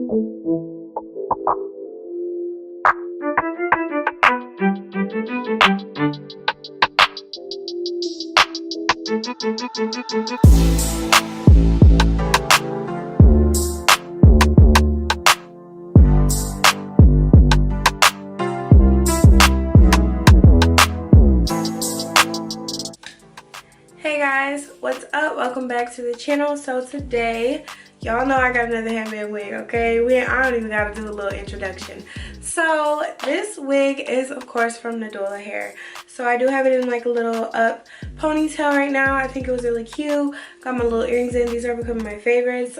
Hey guys, what's up? Welcome back to the channel. So today, y'all know I got another headband wig, okay? I don't even gotta do a little introduction. So this wig is of course from Nadula Hair. So I do have it in like a little up ponytail right now. I think it was really cute. Got my little earrings in. These are becoming my favorites.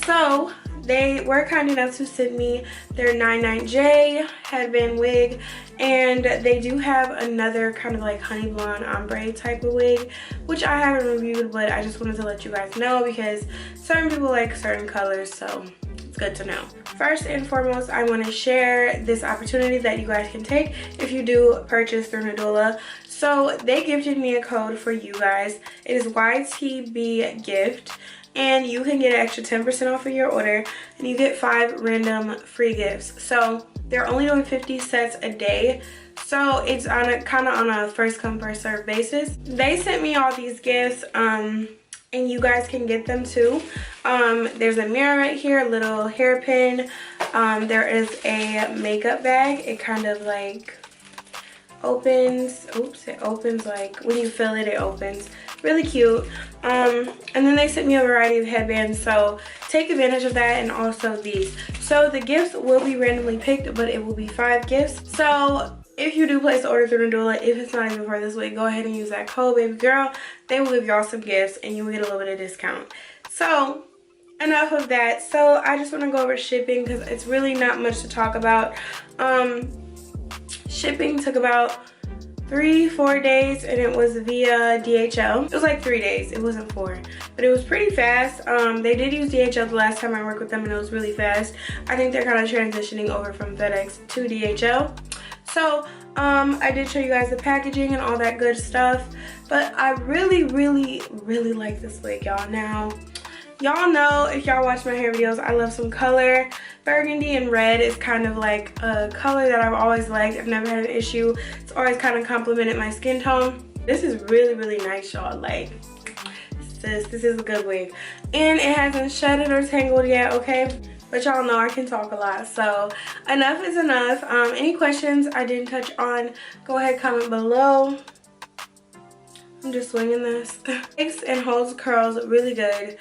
So they were kind enough to send me their 99J headband wig, and they do have another kind of like honey blonde ombre type of wig, which I haven't reviewed, but I just wanted to let you guys know because certain people like certain colors, so it's good to know. First and foremost, I want to share this opportunity that you guys can take if you do purchase through Nadula. So they gifted me a code for you guys. It is YTB gift, and you can get an extra 10% off of your order, and you get 5 random free gifts. So they're only doing 50 sets a day, so it's on a kind of on a first come first serve basis. They sent me all these gifts, and you guys can get them too. There's a mirror right here, a little hairpin. There is a makeup bag. It kind of like opens. Oops, it opens like when you fill it, it opens. Really cute. And then they sent me a variety of headbands, so take advantage of that, and also these. So the gifts will be randomly picked, but it will be 5 gifts. So if you do place an order through Nadula, if it's not even for this week, go ahead and use that code, baby girl. They will give y'all some gifts and you will get a little bit of discount. So enough of that. So I just want to go over shipping because it's really not much to talk about. Shipping took about 3-4 days, and it was via DHL. It was like 3 days, it wasn't 4, but it was pretty fast. They did use DHL the last time I worked with them, and it was really fast. I think they're kind of transitioning over from FedEx to DHL. So I did show you guys the packaging and all that good stuff, but I really like this wig, y'all. Now y'all know, if y'all watch my hair videos, I love some color. Burgundy and red is kind of like a color that I've always liked. I've never had an issue. It's always kind of complemented my skin tone. This is really nice, y'all. Like, this is a good wig. And it hasn't shedded or tangled yet, okay? But y'all know I can talk a lot, so enough is enough. Any questions I didn't touch on, go ahead, comment below. I'm just swinging this. Makes and holds curls really good.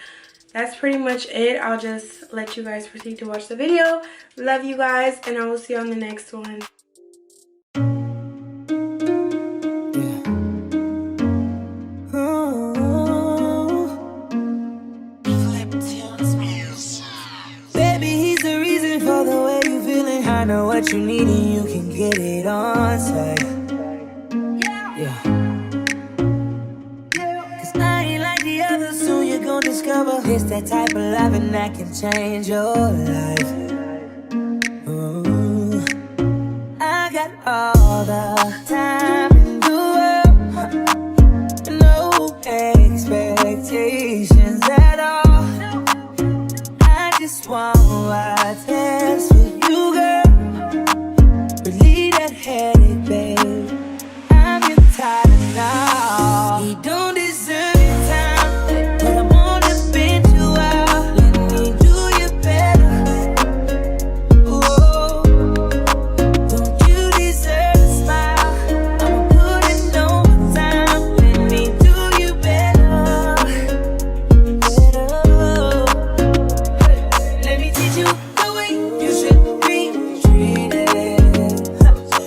That's pretty much it. I'll just let you guys proceed to watch the video. Love you guys, and I will see you on the next one. Baby, he's the reason for the way you feeling. I know what you need and you can get it on site. Soon you're gonna discover it's that type of loving that can change your life. Ooh. I got all the time in the world, no expectations at all. I just want what's best for you, girl. Relieve that headache, babe. I'm getting tired of now. He don't deserve your time, but I'm gonna bend you out. Let me do you better. Whoa. Don't you deserve a smile? I'ma put in overtime. Let me do you better. Let me teach you the way you should be treated.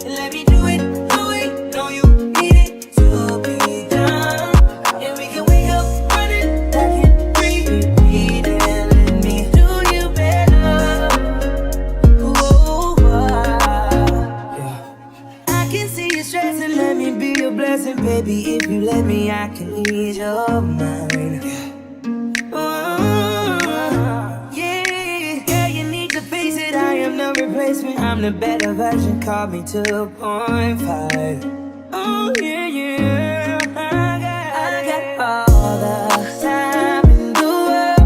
Let me do it the way know you need it to be done. And we can wake up running back and repeat it. Let me do you better. Whoa, yeah. I can see you stressing, let me be your blessing, baby. If you let me, I can ease your mind. Yeah, you need to face it. I am the replacement. I'm the better version. Call me 2.5. Oh yeah. I got all the time in the world.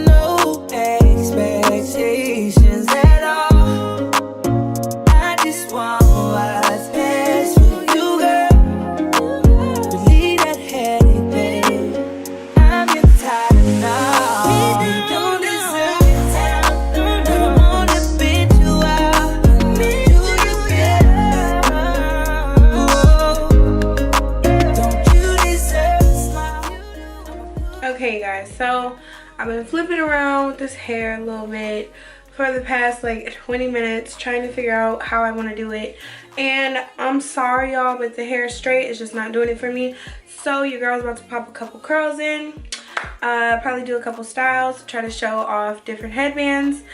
No expectations. I've been flipping around with this hair a little bit for the past like 20 minutes trying to figure out how I want to do it. And I'm sorry y'all, but the hair straight is just not doing it for me. So your girl's about to pop a couple curls in, probably do a couple styles, try to show off different headbands,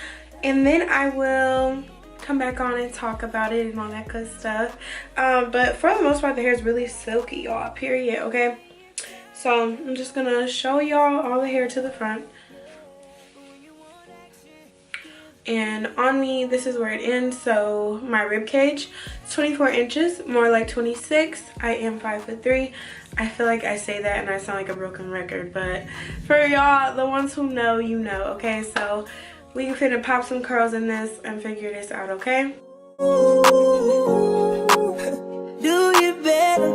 and then I will come back on and talk about it and all that good stuff. But for the most part, the hair is really silky, y'all, period, okay? So I'm just gonna show y'all all the hair to the front. And on me, this is where it ends. So my rib cage is 24 inches, more like 26. I am 5'3". I feel like I say that and I sound like a broken record, but for y'all, the ones who know, you know, okay? So we can finna pop some curls in this and figure this out, okay? Ooh, do you better?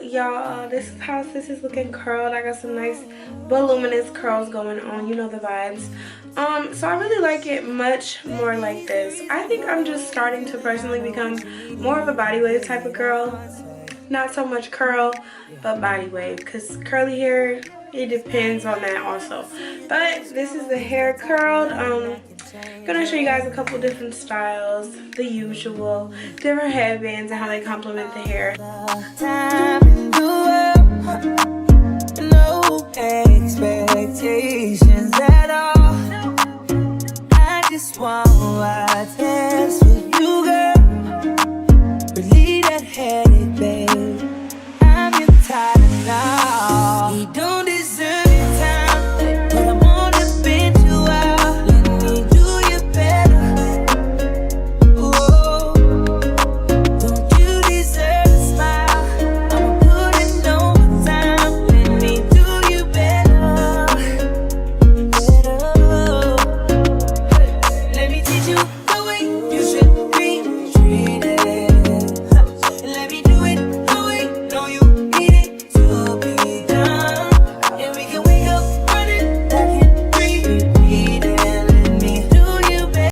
Y'all, this is how this is looking curled. I got some nice voluminous curls going on, you know the vibes. So I really like it much more like this. I think I'm just starting to personally become more of a body wave type of girl. Not so much curl, but body wave, because curly hair, it depends on that also. But this is the hair curled. Gonna show you guys a couple different styles, the usual, different headbands and how they complement the hair. No expectations at all. I just want what's best for you, girl. Relieve that headache, babe. I'm getting tired of